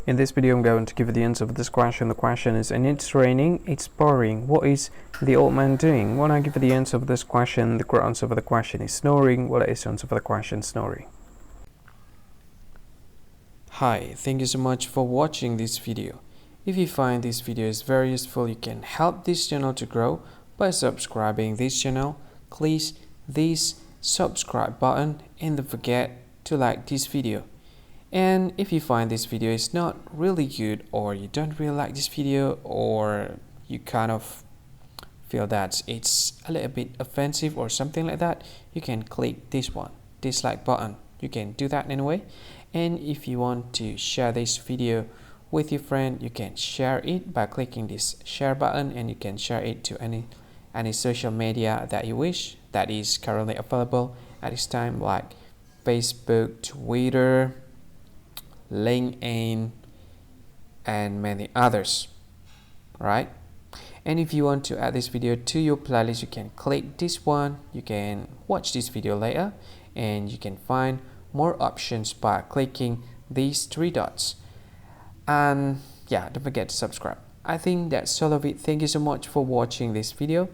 In this video, I'm going to give you the answer of this question. The question is, and it's raining, it's pouring. What is the old man doing? When I give you the answer of this question, the correct answer for the question is snoring. What is the answer for the question? Snoring. Hi, thank you so much for watching this video. If you find this video is very useful, you can help this channel to grow by subscribing this channel. Click this subscribe button and don't forget to like this video. And if you find this video is not really good, or you don't really like this video, or you kind of feel that it's a little bit offensive or something like that, you can click this one, dislike button. You can do that anyway. And if you want to share this video with your friend, you can share it by clicking this share button, and you can share it to any social media that you wish that is currently available at this time, like Facebook, Twitter, LinkedIn, and many others, right? And if you want to add this video to your playlist, you can click this one. You can watch this video later, and you can find more options by clicking these three dots. And yeah, don't forget to subscribe. I think that's all of it. Thank you so much for watching this video,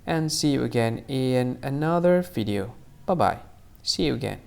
and see you again in another video. Bye bye. See you again.